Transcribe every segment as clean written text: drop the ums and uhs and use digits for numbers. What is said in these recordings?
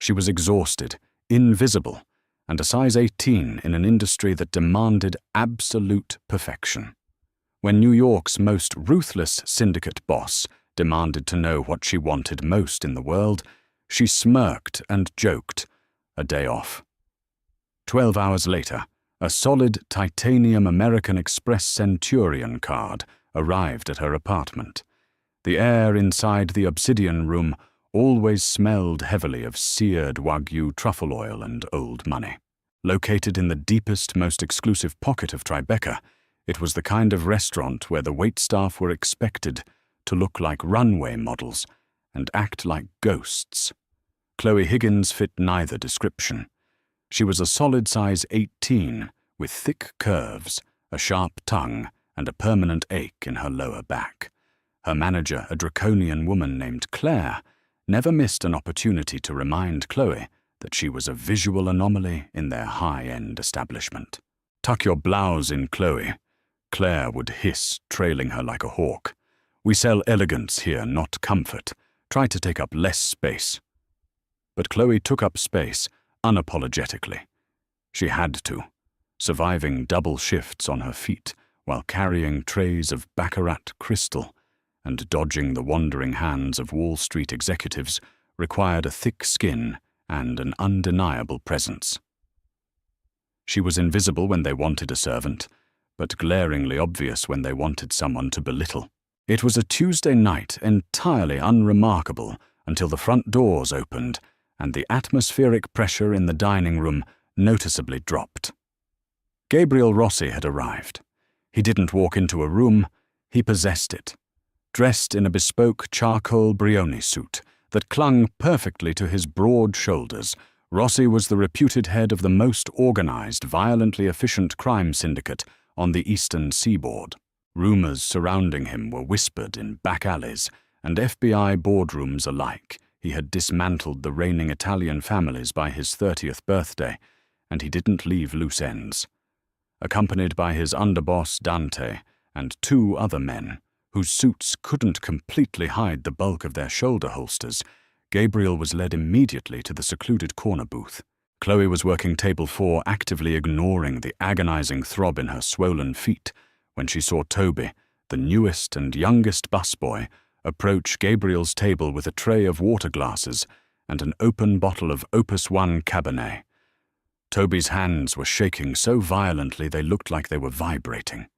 She was exhausted, invisible, and a size 18 in an industry that demanded absolute perfection. When New York's most ruthless syndicate boss demanded to know what she wanted most in the world, she smirked and joked, a day off. 12 hours later, a solid titanium American Express Centurion card arrived at her apartment. The air inside the obsidian room always smelled heavily of seared Wagyu truffle oil and old money. Located in the deepest, most exclusive pocket of Tribeca, it was the kind of restaurant where the waitstaff were expected to look like runway models and act like ghosts. Chloe Higgins fit neither description. She was a solid size 18 with thick curves, a sharp tongue, and a permanent ache in her lower back. Her manager, a draconian woman named Claire, never missed an opportunity to remind Chloe that she was a visual anomaly in their high-end establishment. "Tuck your blouse in, Chloe," Claire would hiss, trailing her like a hawk. "We sell elegance here, not comfort. Try to take up less space." But Chloe took up space unapologetically. She had to, surviving double shifts on her feet while carrying trays of baccarat crystal and dodging the wandering hands of Wall Street executives required a thick skin and an undeniable presence. She was invisible when they wanted a servant, but glaringly obvious when they wanted someone to belittle. It was a Tuesday night entirely unremarkable until the front doors opened and the atmospheric pressure in the dining room noticeably dropped. Gabriel Rossi had arrived. He didn't walk into a room, he possessed it. Dressed in a bespoke charcoal Brioni suit that clung perfectly to his broad shoulders, Rossi was the reputed head of the most organized, violently efficient crime syndicate on the eastern seaboard. Rumors surrounding him were whispered in back alleys and FBI boardrooms alike. He had dismantled the reigning Italian families by his 30th birthday, and he didn't leave loose ends. Accompanied by his underboss Dante and 2 other men, whose suits couldn't completely hide the bulk of their shoulder holsters, Gabriel was led immediately to the secluded corner booth. Chloe was working table 4, actively ignoring the agonizing throb in her swollen feet when she saw Toby, the newest and youngest busboy, approach Gabriel's table with a tray of water glasses and an open bottle of Opus 1 Cabernet. Toby's hands were shaking so violently they looked like they were vibrating.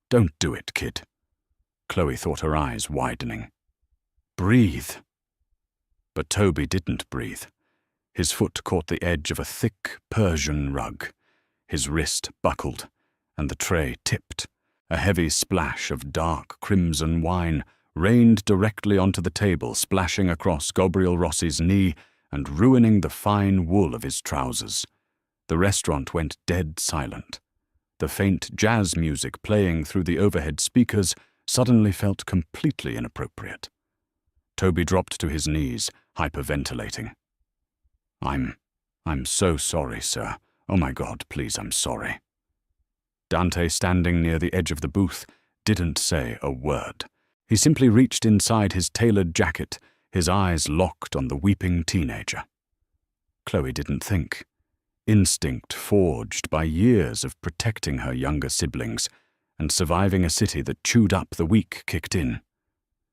"Don't do it, kid." Chloe thought, her eyes widening. "Breathe." But Toby didn't breathe. His foot caught the edge of a thick Persian rug. His wrist buckled, and the tray tipped. A heavy splash of dark crimson wine rained directly onto the table, splashing across Gabriel Rossi's knee and ruining the fine wool of his trousers. The restaurant went dead silent. The faint jazz music playing through the overhead speakers suddenly felt completely inappropriate. Toby dropped to his knees, hyperventilating. I'm so sorry, sir. Oh my God, please, I'm sorry." Dante, standing near the edge of the booth, didn't say a word. He simply reached inside his tailored jacket, his eyes locked on the weeping teenager. Chloe didn't think. Instinct forged by years of protecting her younger siblings and surviving a city that chewed up the weak kicked in.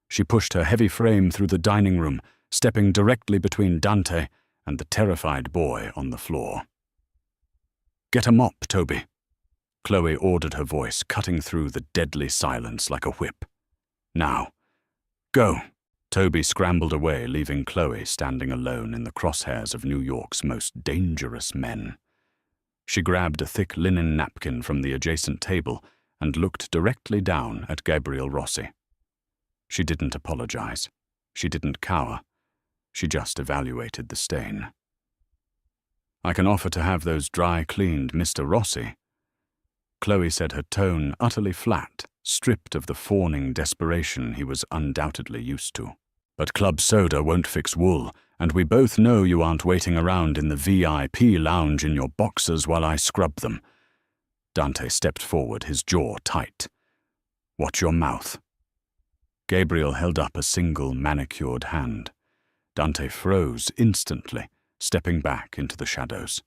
She pushed her heavy frame through the dining room, stepping directly between Dante and the terrified boy on the floor. "Get a mop, Toby," Chloe ordered, her voice cutting through the deadly silence like a whip. "Now, go." Toby scrambled away, leaving Chloe standing alone in the crosshairs of New York's most dangerous men. She grabbed a thick linen napkin from the adjacent table and looked directly down at Gabriel Rossi. She didn't apologize. She didn't cower. She just evaluated the stain. "I can offer to have those dry cleaned, Mr. Rossi," Chloe said, her tone utterly flat, stripped of the fawning desperation he was undoubtedly used to. "But club soda won't fix wool, and we both know you aren't waiting around in the VIP lounge in your boxers while I scrub them." Dante stepped forward, his jaw tight. "Watch your mouth." Gabriel held up a single manicured hand. Dante froze instantly, stepping back into the shadows.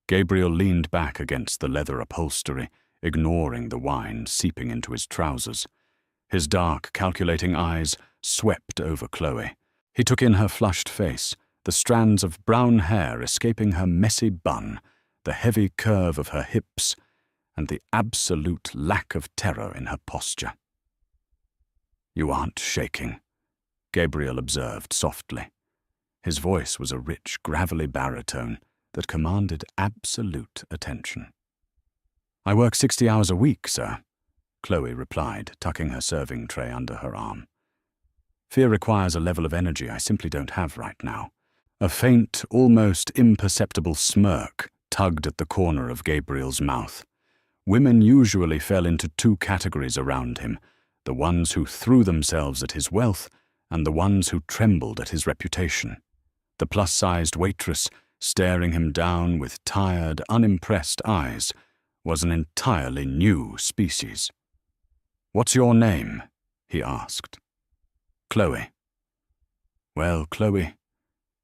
Gabriel leaned back against the leather upholstery, ignoring the wine seeping into his trousers. His dark, calculating eyes swept over Chloe. He took in her flushed face, the strands of brown hair escaping her messy bun, the heavy curve of her hips, and the absolute lack of terror in her posture. "You aren't shaking," Gabriel observed softly. His voice was a rich, gravelly baritone that commanded absolute attention. "I work 60 hours a week, sir," Chloe replied, tucking her serving tray under her arm. "Fear requires a level of energy I simply don't have right now." A faint, almost imperceptible smirk tugged at the corner of Gabriel's mouth. Women usually fell into two categories around him, the ones who threw themselves at his wealth and the ones who trembled at his reputation. The plus-sized waitress, staring him down with tired, unimpressed eyes, was an entirely new species. "What's your name?" he asked. "Chloe." "Well, Chloe,"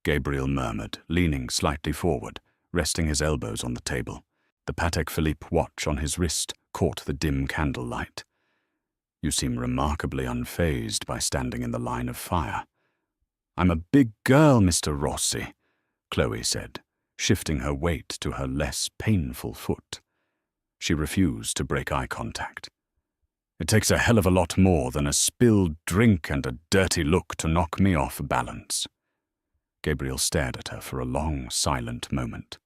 Gabriel murmured, leaning slightly forward, resting his elbows on the table. The Patek Philippe watch on his wrist caught the dim candlelight. "You seem remarkably unfazed by standing in the line of fire." "I'm a big girl, Mr. Rossi," Chloe said, shifting her weight to her less painful foot. She refused to break eye contact. "It takes a hell of a lot more than a spilled drink and a dirty look to knock me off balance." Gabriel stared at her for a long, silent moment.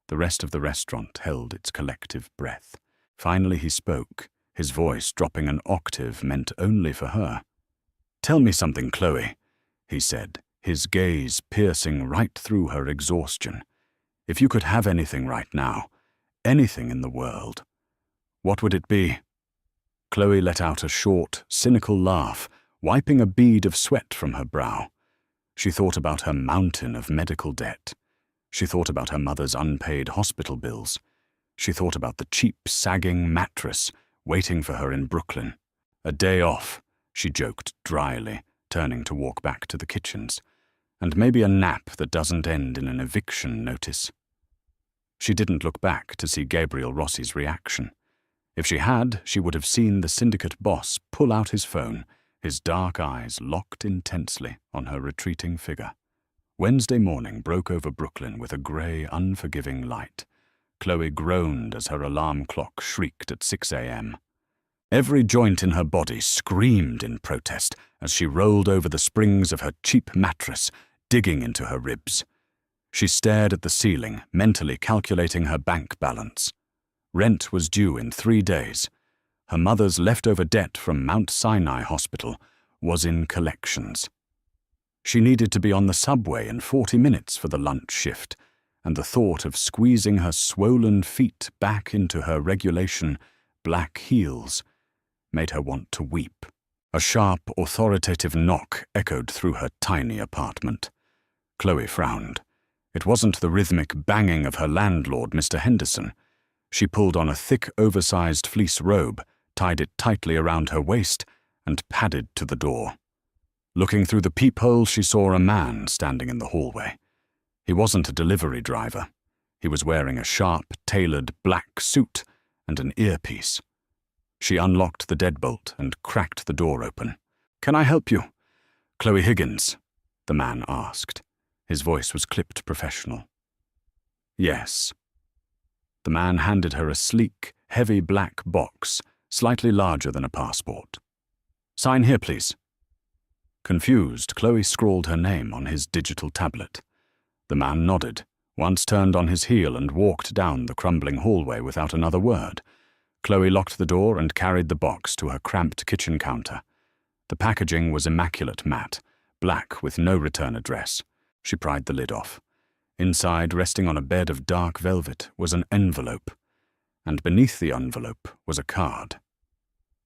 The rest of the restaurant held its collective breath. Finally he spoke, his voice dropping an octave meant only for her. "Tell me something, Chloe," he said, his gaze piercing right through her exhaustion. "If you could have anything right now, anything in the world, what would it be?" Chloe let out a short, cynical laugh, wiping a bead of sweat from her brow. She thought about her mountain of medical debt. She thought about her mother's unpaid hospital bills. She thought about the cheap, sagging mattress waiting for her in Brooklyn. "A day off," she joked dryly, turning to walk back to the kitchens. "And maybe a nap that doesn't end in an eviction notice." She didn't look back to see Gabriel Rossi's reaction. If she had, she would have seen the syndicate boss pull out his phone, his dark eyes locked intensely on her retreating figure. Wednesday morning broke over Brooklyn with a grey, unforgiving light. Chloe groaned as her alarm clock shrieked at 6 a.m. Every joint in her body screamed in protest as she rolled over the springs of her cheap mattress, digging into her ribs. She stared at the ceiling, mentally calculating her bank balance. Rent was due in 3 days. Her mother's leftover debt from Mount Sinai Hospital was in collections. She needed to be on the subway in 40 minutes for the lunch shift, and the thought of squeezing her swollen feet back into her regulation black heels made her want to weep. A sharp, authoritative knock echoed through her tiny apartment. Chloe frowned. It wasn't the rhythmic banging of her landlord, Mr. Henderson. She pulled on a thick, oversized fleece robe, tied it tightly around her waist, and padded to the door. Looking through the peephole, she saw a man standing in the hallway. He wasn't a delivery driver. He was wearing a sharp, tailored black suit and an earpiece. She unlocked the deadbolt and cracked the door open. "Can I help you?" "Chloe Higgins?" the man asked. His voice was clipped professional. "Yes." The man handed her a sleek, heavy black box, slightly larger than a passport. "Sign here, please." Confused, Chloe scrawled her name on his digital tablet. The man nodded, once turned on his heel and walked down the crumbling hallway without another word. Chloe locked the door and carried the box to her cramped kitchen counter. The packaging was immaculate matte, black with no return address. She pried the lid off. Inside, resting on a bed of dark velvet, was an envelope, and beneath the envelope was a card.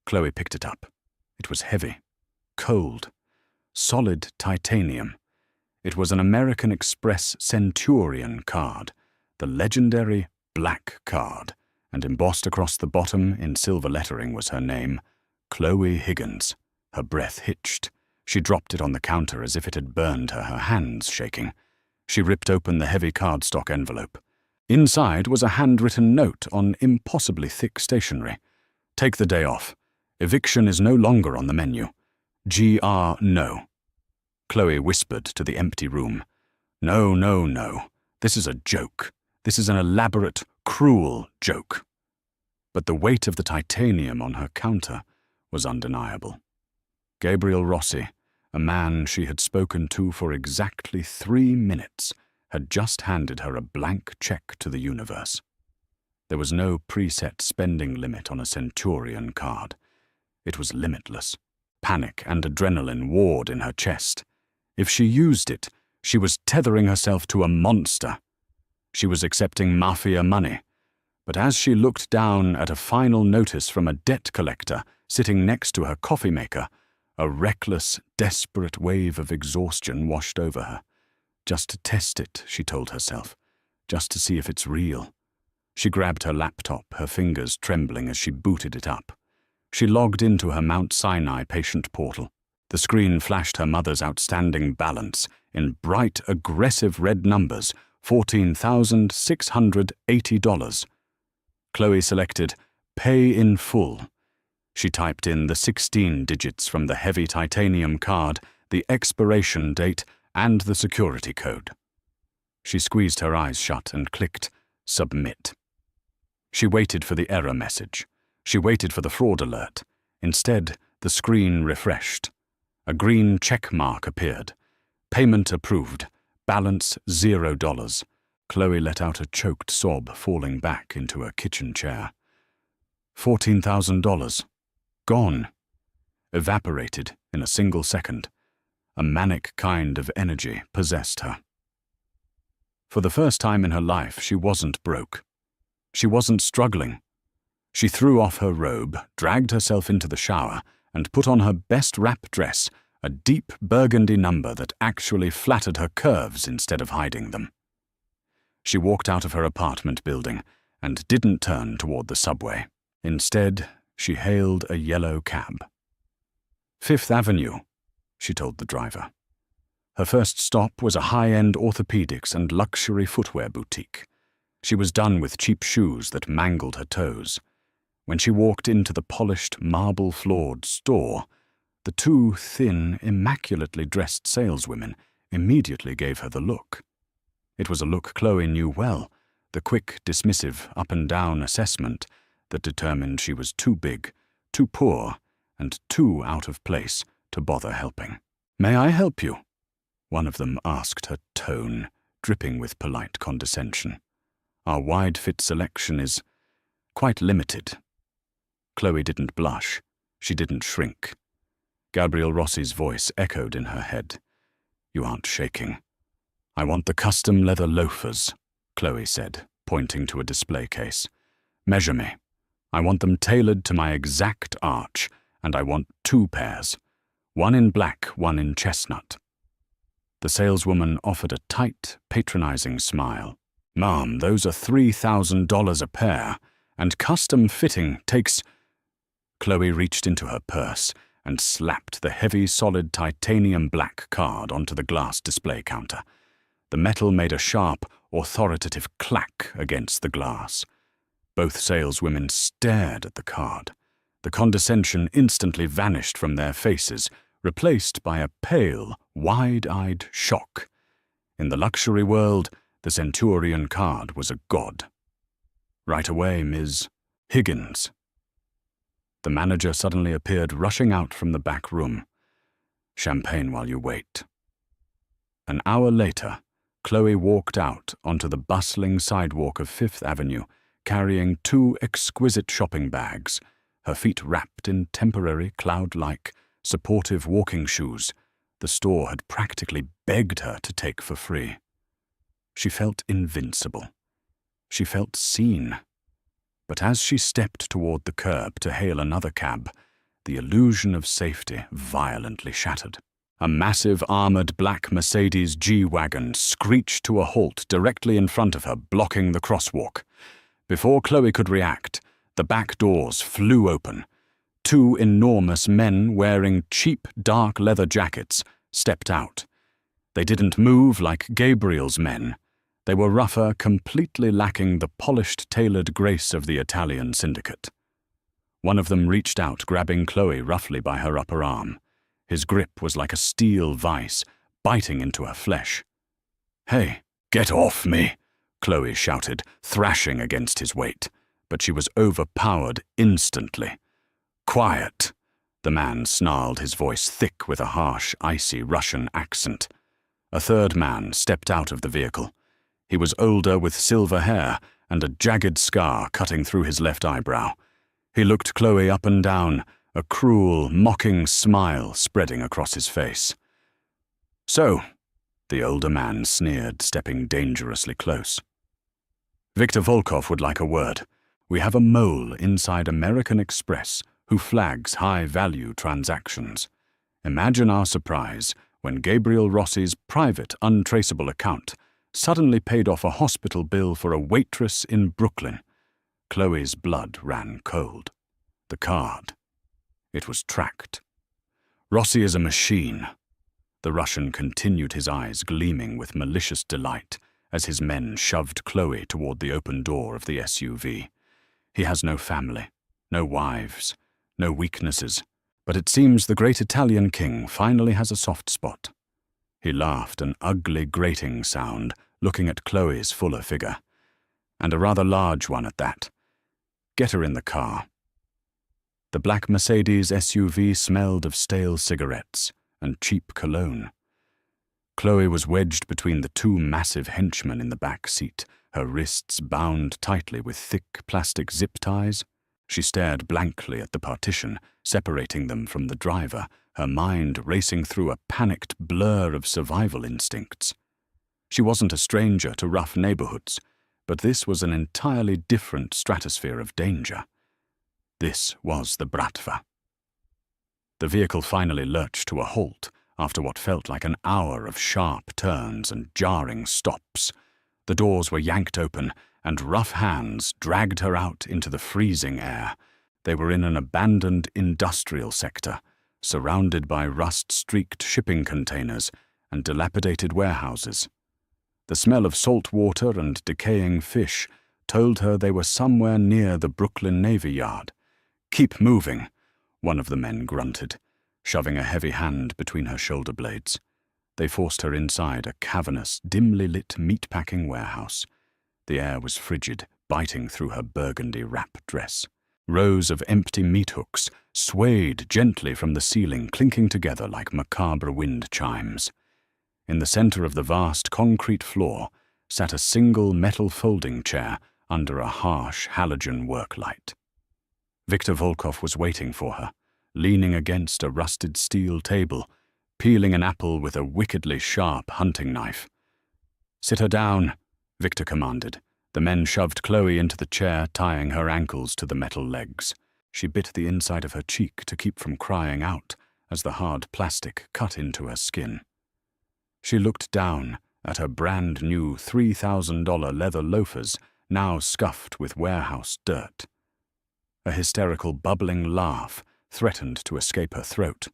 Chloe picked it up. It was heavy, cold, solid titanium. It was an American Express Centurion card, the legendary black card, and embossed across the bottom in silver lettering was her name, Chloe Higgins. Her breath hitched. She dropped it on the counter as if it had burned her, her hands shaking. She ripped open the heavy cardstock envelope. Inside was a handwritten note on impossibly thick stationery. "Take the day off. Eviction is no longer on the menu. Gr. No." Chloe whispered to the empty room. "No, no, no. This is a joke. This is an elaborate, cruel joke." But the weight of the titanium on her counter was undeniable. Gabriel Rossi, a man she had spoken to for exactly 3 minutes, had just handed her a blank check to the universe. There was no preset spending limit on a Centurion card. It was limitless. Panic and adrenaline warred in her chest. If she used it, she was tethering herself to a monster. She was accepting mafia money. But as she looked down at a final notice from a debt collector sitting next to her coffee maker, a reckless, desperate wave of exhaustion washed over her. Just to test it, she told herself. Just to see if it's real. She grabbed her laptop, her fingers trembling as she booted it up. She logged into her Mount Sinai patient portal. The screen flashed her mother's outstanding balance in bright, aggressive red numbers, $14,680. Chloe selected Pay in Full. She typed in the 16 digits from the heavy titanium card, the expiration date, and the security code. She squeezed her eyes shut and clicked Submit. She waited for the error message. She waited for the fraud alert. Instead, the screen refreshed. A green check mark appeared. Payment approved. Balance $0. Chloe let out a choked sob, falling back into her kitchen chair. $14,000. Gone. Evaporated in a single second. A manic kind of energy possessed her. For the first time in her life, she wasn't broke. She wasn't struggling. She threw off her robe, dragged herself into the shower, and put on her best wrap dress, a deep burgundy number that actually flattered her curves instead of hiding them. She walked out of her apartment building and didn't turn toward the subway. Instead, she hailed a yellow cab. "Fifth Avenue," she told the driver. Her first stop was a high-end orthopedics and luxury footwear boutique. She was done with cheap shoes that mangled her toes. When she walked into the polished, marble-floored store, the two thin, immaculately dressed saleswomen immediately gave her the look. It was a look Chloe knew well, the quick, dismissive, up-and-down assessment that determined she was too big, too poor, and too out of place to bother helping. "May I help you?" one of them asked, her tone dripping with polite condescension. "Our wide-fit selection is quite limited." Chloe didn't blush. She didn't shrink. Gabriel Rossi's voice echoed in her head. "You aren't shaking." "I want the custom leather loafers," Chloe said, pointing to a display case. "Measure me. I want them tailored to my exact arch, and I want 2 pairs. One in black, one in chestnut." The saleswoman offered a tight, patronizing smile. "Ma'am, those are $3,000 a pair, and custom fitting takes—" Chloe reached into her purse and slapped the heavy, solid titanium black card onto the glass display counter. The metal made a sharp, authoritative clack against the glass. Both saleswomen stared at the card. The condescension instantly vanished from their faces, replaced by a pale, wide-eyed shock. In the luxury world, the Centurion card was a god. "Right away, Ms. Higgins." The manager suddenly appeared, rushing out from the back room. "Champagne while you wait." An hour later, Chloe walked out onto the bustling sidewalk of Fifth Avenue, carrying 2 exquisite shopping bags, her feet wrapped in temporary, cloud-like, supportive walking shoes the store had practically begged her to take for free. She felt invincible. She felt seen. But as she stepped toward the curb to hail another cab, the illusion of safety violently shattered. A massive armored black Mercedes G-Wagon screeched to a halt directly in front of her, blocking the crosswalk. Before Chloe could react, the back doors flew open. 2 enormous men wearing cheap dark leather jackets stepped out. They didn't move like Gabriel's men. They were rougher, completely lacking the polished, tailored grace of the Italian syndicate. One of them reached out, grabbing Chloe roughly by her upper arm. His grip was like a steel vice, biting into her flesh. "Hey, get off me!" Chloe shouted, thrashing against his weight, but she was overpowered instantly. "Quiet!" The man snarled, his voice thick with a harsh, icy Russian accent. A third man stepped out of the vehicle. He was older, with silver hair and a jagged scar cutting through his left eyebrow. He looked Chloe up and down, a cruel, mocking smile spreading across his face. "So," the older man sneered, stepping dangerously close. "Victor Volkov would like a word. We have a mole inside American Express who flags high-value transactions. Imagine our surprise when Gabriel Rossi's private, untraceable account suddenly paid off a hospital bill for a waitress in Brooklyn." Chloe's blood ran cold. The card. It was tracked. "Rossi is a machine." The Russian continued, his eyes gleaming with malicious delight as his men shoved Chloe toward the open door of the SUV. "He has no family, no wives, no weaknesses, but it seems the great Italian king finally has a soft spot." He laughed, an ugly, grating sound, looking at Chloe's fuller figure. "And a rather large one at that. Get her in the car." The black Mercedes SUV smelled of stale cigarettes and cheap cologne. Chloe was wedged between the two massive henchmen in the back seat, her wrists bound tightly with thick plastic zip ties. She stared blankly at the partition, separating them from the driver, her mind racing through a panicked blur of survival instincts. She wasn't a stranger to rough neighborhoods, but this was an entirely different stratosphere of danger. This was the Bratva. The vehicle finally lurched to a halt after what felt like an hour of sharp turns and jarring stops. The doors were yanked open, and rough hands dragged her out into the freezing air. They were in an abandoned industrial sector, surrounded by rust-streaked shipping containers and dilapidated warehouses. The smell of salt water and decaying fish told her they were somewhere near the Brooklyn Navy Yard. "Keep moving," one of the men grunted, shoving a heavy hand between her shoulder blades. They forced her inside a cavernous, dimly lit meatpacking warehouse. The air was frigid, biting through her burgundy wrap dress. Rows of empty meat hooks swayed gently from the ceiling, clinking together like macabre wind chimes. In the center of the vast concrete floor sat a single metal folding chair under a harsh halogen work light. Victor Volkov was waiting for her, leaning against a rusted steel table, peeling an apple with a wickedly sharp hunting knife. "Sit her down," Victor commanded. The men shoved Chloe into the chair, tying her ankles to the metal legs. She bit the inside of her cheek to keep from crying out as the hard plastic cut into her skin. She looked down at her brand-new $3,000 leather loafers, now scuffed with warehouse dirt. A hysterical, bubbling laugh threatened to escape her throat.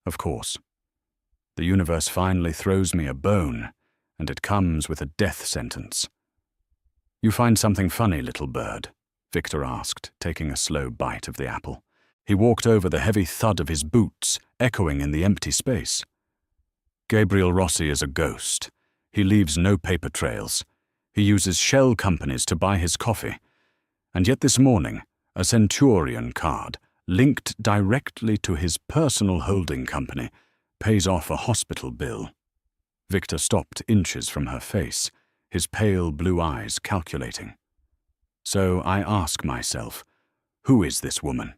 "Of course. The universe finally throws me a bone, and it comes with a death sentence." "You find something funny, little bird?" Victor asked, taking a slow bite of the apple. He walked over the heavy thud of his boots, echoing in the empty space. "Gabriel Rossi is a ghost. He leaves no paper trails. He uses shell companies to buy his coffee. And yet this morning, a Centurion card, linked directly to his personal holding company, pays off a hospital bill." Victor stopped inches from her face, his pale blue eyes calculating. "So I ask myself, who is this woman?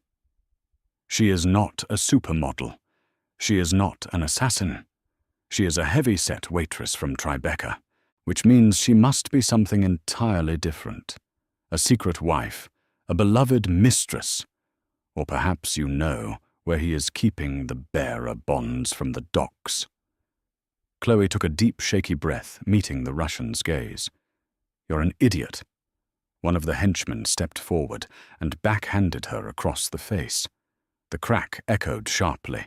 She is not a supermodel. She is not an assassin. She is a heavy-set waitress from Tribeca, which means she must be something entirely different. A secret wife, a beloved mistress, or perhaps you know where he is keeping the bearer bonds from the docks." Chloe took a deep, shaky breath, meeting the Russian's gaze. "You're an idiot." One of the henchmen stepped forward and backhanded her across the face. The crack echoed sharply.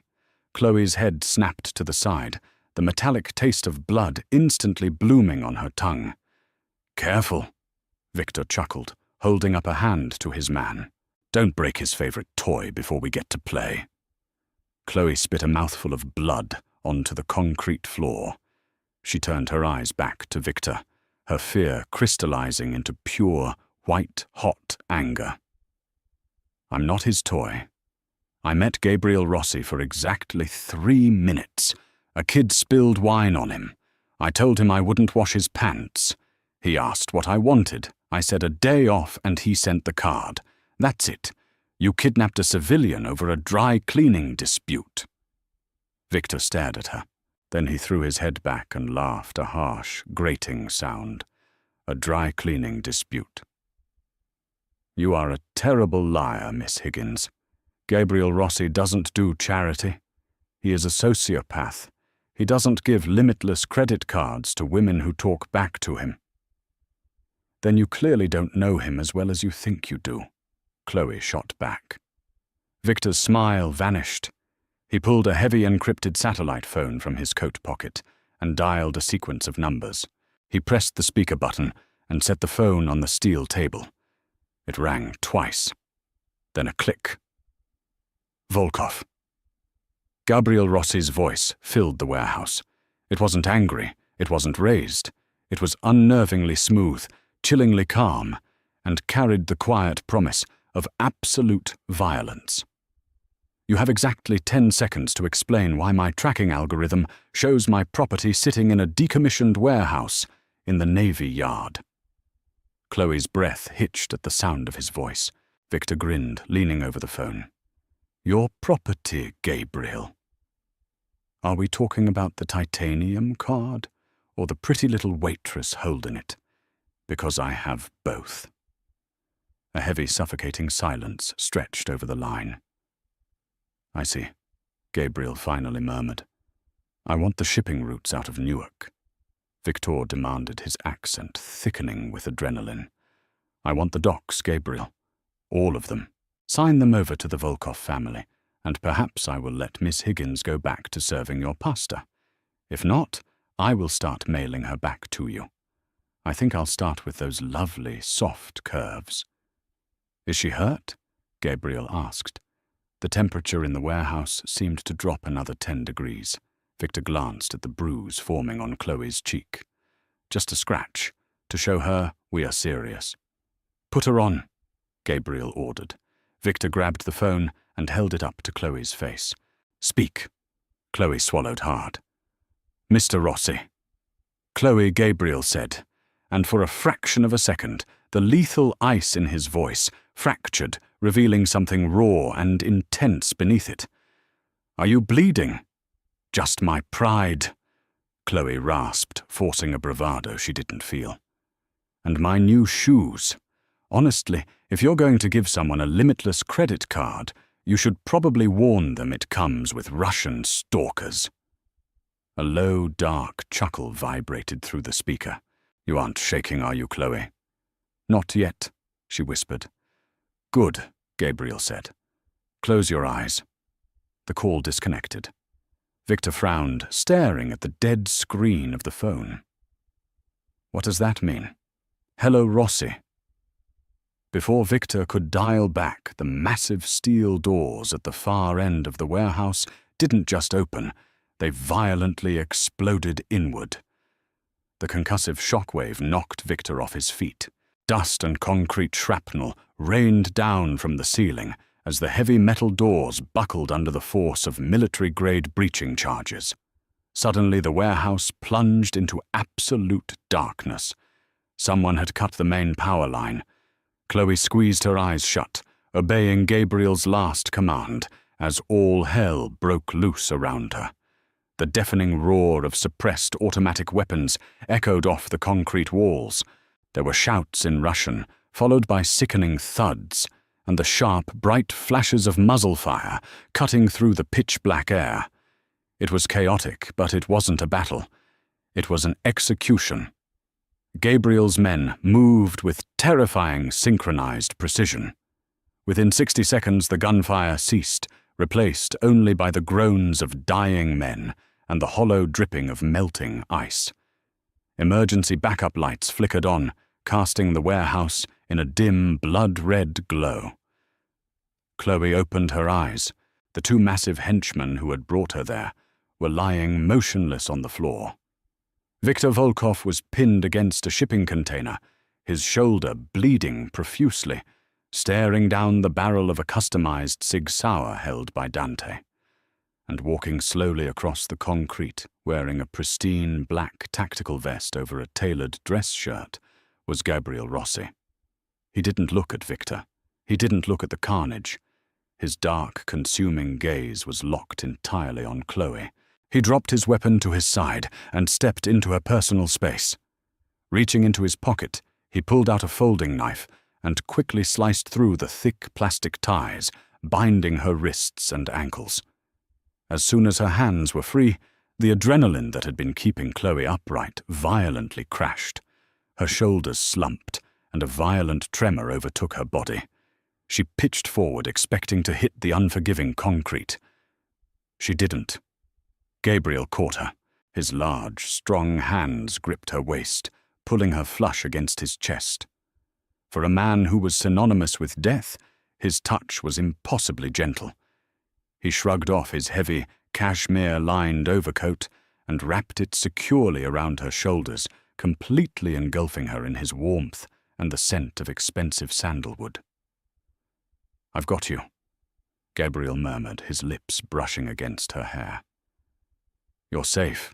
Chloe's head snapped to the side, the metallic taste of blood instantly blooming on her tongue. "Careful," Victor chuckled, holding up a hand to his man. "Don't break his favorite toy before we get to play." Chloe spit a mouthful of blood onto the concrete floor. She turned her eyes back to Victor, her fear crystallizing into pure, white-hot anger. "I'm not his toy. I met Gabriel Rossi for exactly 3 minutes. A kid spilled wine on him. I told him I wouldn't wash his pants. He asked what I wanted. I said a day off and he sent the card. That's it. You kidnapped a civilian over a dry cleaning dispute." Victor stared at her. Then he threw his head back and laughed, a harsh, grating sound. "A dry cleaning dispute." "You are a terrible liar, Miss Higgins. Gabriel Rossi doesn't do charity. He is a sociopath. He doesn't give limitless credit cards to women who talk back to him." "Then you clearly don't know him as well as you think you do," Chloe shot back. Victor's smile vanished. He pulled a heavy encrypted satellite phone from his coat pocket and dialed a sequence of numbers. He pressed the speaker button and set the phone on the steel table. It rang twice. Then a click. "Volkov." Gabriel Rossi's voice filled the warehouse. It wasn't angry, it wasn't raised. It was unnervingly smooth, chillingly calm, and carried the quiet promise of absolute violence. "You have exactly 10 seconds to explain why my tracking algorithm shows my property sitting in a decommissioned warehouse in the Navy Yard." Chloe's breath hitched at the sound of his voice. Victor grinned, leaning over the phone. "Your property, Gabriel. Are we talking about the titanium card or the pretty little waitress holding it? Because I have both." A heavy, suffocating silence stretched over the line. "I see," Gabriel finally murmured. "I want the shipping routes out of Newark." Victor demanded, his accent thickening with adrenaline. "I want the docks, Gabriel. All of them. Sign them over to the Volkov family, and perhaps I will let Miss Higgins go back to serving your pasta. If not, I will start mailing her back to you. I think I'll start with those lovely, soft curves." "Is she hurt?" Gabriel asked. The temperature in the warehouse seemed to drop another 10 degrees. Victor glanced at the bruise forming on Chloe's cheek. "Just a scratch, to show her we are serious." "Put her on," Gabriel ordered. Victor grabbed the phone and held it up to Chloe's face. "Speak." Chloe swallowed hard. "Mr. Rossi." Chloe, Gabriel said, and for a fraction of a second, the lethal ice in his voice fractured, revealing something raw and intense beneath it. "Are you bleeding?" "Just my pride," Chloe rasped, forcing a bravado she didn't feel. "And my new shoes. Honestly, if you're going to give someone a limitless credit card, you should probably warn them it comes with Russian stalkers." A low, dark chuckle vibrated through the speaker. "You aren't shaking, are you, Chloe?" "Not yet," she whispered. "Good," Gabriel said. "Close your eyes." The call disconnected. Victor frowned, staring at the dead screen of the phone. "What does that mean?" "Hello, Rossi." Before Victor could dial back, the massive steel doors at the far end of the warehouse didn't just open, they violently exploded inward. The concussive shockwave knocked Victor off his feet. Dust and concrete shrapnel rained down from the ceiling as the heavy metal doors buckled under the force of military-grade breaching charges. Suddenly the warehouse plunged into absolute darkness. Someone had cut the main power line. Chloe squeezed her eyes shut, obeying Gabriel's last command, as all hell broke loose around her. The deafening roar of suppressed automatic weapons echoed off the concrete walls. There were shouts in Russian, followed by sickening thuds, and the sharp, bright flashes of muzzle fire cutting through the pitch-black air. It was chaotic, but it wasn't a battle. It was an execution. Gabriel's men moved with terrifying synchronized precision. Within 60 seconds the gunfire ceased, replaced only by the groans of dying men and the hollow dripping of melting ice. Emergency backup lights flickered on, casting the warehouse in a dim, blood-red glow. Chloe opened her eyes. The two massive henchmen who had brought her there were lying motionless on the floor. Viktor Volkov was pinned against a shipping container, his shoulder bleeding profusely, staring down the barrel of a customized Sig Sauer held by Dante. And walking slowly across the concrete, wearing a pristine black tactical vest over a tailored dress shirt, was Gabriel Rossi. He didn't look at Victor. He didn't look at the carnage. His dark, consuming gaze was locked entirely on Chloe. He dropped his weapon to his side and stepped into her personal space. Reaching into his pocket, he pulled out a folding knife and quickly sliced through the thick plastic ties, binding her wrists and ankles. As soon as her hands were free, the adrenaline that had been keeping Chloe upright violently crashed. Her shoulders slumped, and a violent tremor overtook her body. She pitched forward, expecting to hit the unforgiving concrete. She didn't. Gabriel caught her. His large, strong hands gripped her waist, pulling her flush against his chest. For a man who was synonymous with death, his touch was impossibly gentle. He shrugged off his heavy, cashmere-lined overcoat and wrapped it securely around her shoulders, completely engulfing her in his warmth and the scent of expensive sandalwood. "I've got you," Gabriel murmured, his lips brushing against her hair. "You're safe."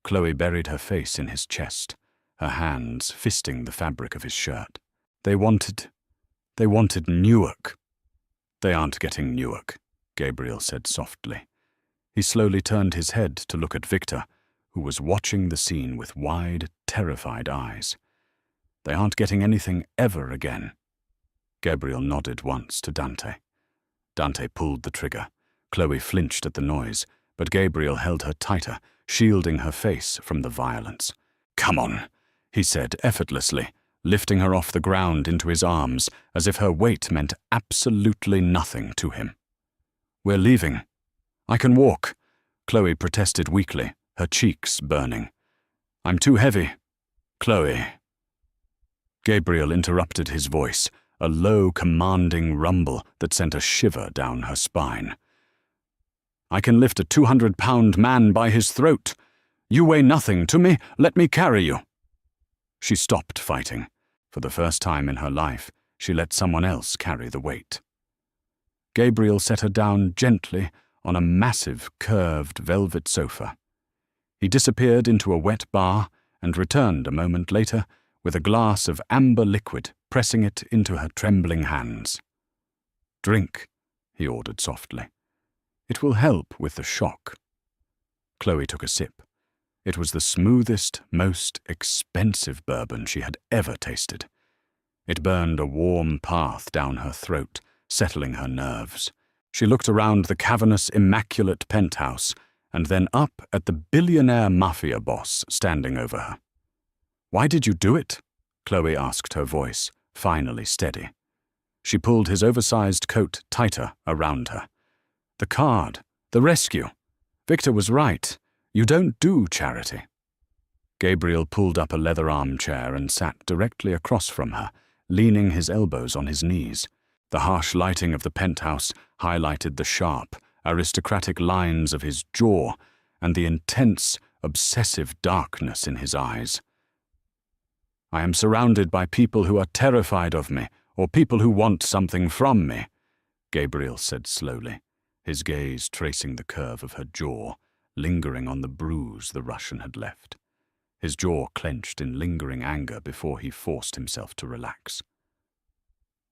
Chloe buried her face in his chest, her hands fisting the fabric of his shirt. They wanted Newark." "They aren't getting Newark," Gabriel said softly. He slowly turned his head to look at Victor, who was watching the scene with wide, terrified eyes. "They aren't getting anything ever again." Gabriel nodded once to Dante. Dante pulled the trigger. Chloe flinched at the noise, but Gabriel held her tighter, shielding her face from the violence. "Come on," he said effortlessly, lifting her off the ground into his arms as if her weight meant absolutely nothing to him. "We're leaving." "I can walk," Chloe protested weakly, her cheeks burning. "I'm too heavy." "Chloe." Gabriel interrupted his voice, a low, commanding rumble that sent a shiver down her spine. "I can lift a 200-pound man by his throat. You weigh nothing to me. Let me carry you." She stopped fighting. For the first time in her life, she let someone else carry the weight. Gabriel set her down gently on a massive, curved velvet sofa. He disappeared into a wet bar and returned a moment later with a glass of amber liquid, pressing it into her trembling hands. "Drink," he ordered softly. "It will help with the shock." Chloe took a sip. It was the smoothest, most expensive bourbon she had ever tasted. It burned a warm path down her throat, settling her nerves. She looked around the cavernous, immaculate penthouse and then up at the billionaire mafia boss standing over her. "Why did you do it?" Chloe asked, her voice finally steady. She pulled his oversized coat tighter around her. "The card, the rescue. Victor was right. You don't do charity." Gabriel pulled up a leather armchair and sat directly across from her, leaning his elbows on his knees. The harsh lighting of the penthouse highlighted the sharp, aristocratic lines of his jaw and the intense, obsessive darkness in his eyes. "I am surrounded by people who are terrified of me, or people who want something from me," Gabriel said slowly, his gaze tracing the curve of her jaw, lingering on the bruise the Russian had left. His jaw clenched in lingering anger before he forced himself to relax.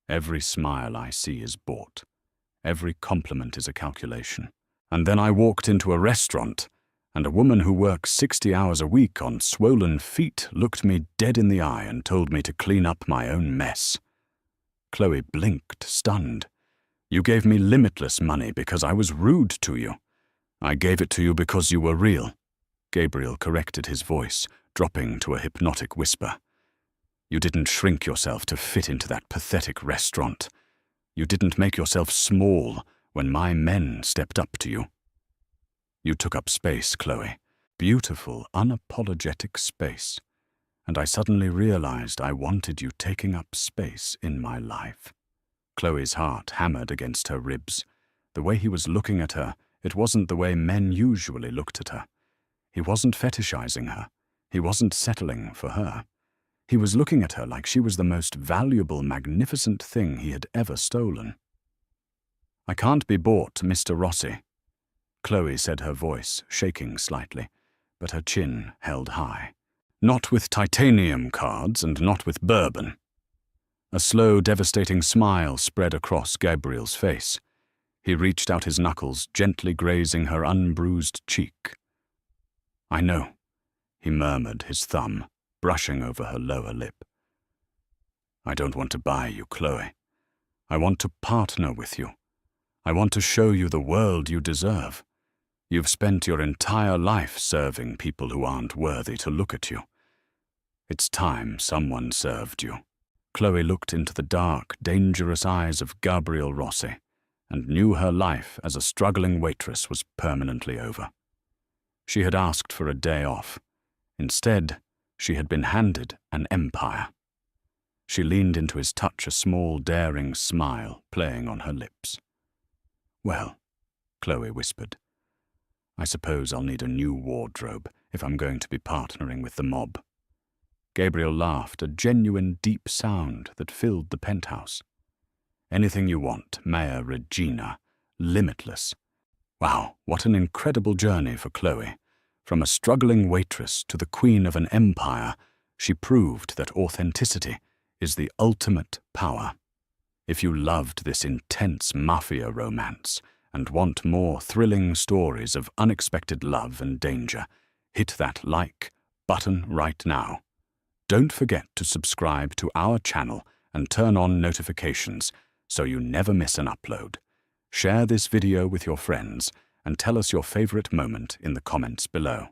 "Every smile I see is bought. Every compliment is a calculation. And then I walked into a restaurant, and a woman who works 60 hours a week on swollen feet looked me dead in the eye and told me to clean up my own mess." Chloe blinked, stunned. "You gave me limitless money because I was rude to you." "I gave it to you because you were real," Gabriel corrected his voice, dropping to a hypnotic whisper. "You didn't shrink yourself to fit into that pathetic restaurant. You didn't make yourself small when my men stepped up to you." You took up space, Chloe. Beautiful, unapologetic space. And I suddenly realized I wanted you taking up space in my life. Chloe's heart hammered against her ribs. The way he was looking at her, it wasn't the way men usually looked at her. He wasn't fetishizing her. He wasn't settling for her. He was looking at her like she was the most valuable, magnificent thing he had ever stolen. "I can't be bought, Mr. Rossi," Chloe said, her voice shaking slightly, but her chin held high. "Not with titanium cards and not with bourbon." A slow, devastating smile spread across Gabriel's face. He reached out his knuckles, gently grazing her unbruised cheek. "I know," he murmured, his thumb brushing over her lower lip. "I don't want to buy you, Chloe. I want to partner with you. I want to show you the world you deserve. You've spent your entire life serving people who aren't worthy to look at you. It's time someone served you." Chloe looked into the dark, dangerous eyes of Gabriel Rossi and knew her life as a struggling waitress was permanently over. She had asked for a day off. Instead, she had been handed an empire. She leaned into his touch, a small, daring smile playing on her lips. "Well," Chloe whispered, "I suppose I'll need a new wardrobe if I'm going to be partnering with the mob." Gabriel laughed, a genuine deep sound that filled the penthouse. "Anything you want, Mayor Regina. Limitless." Wow, what an incredible journey for Chloe. From a struggling waitress to the queen of an empire, she proved that authenticity is the ultimate power. If you loved this intense mafia romance and want more thrilling stories of unexpected love and danger, hit that like button right now. Don't forget to subscribe to our channel and turn on notifications so you never miss an upload. Share this video with your friends and tell us your favorite moment in the comments below.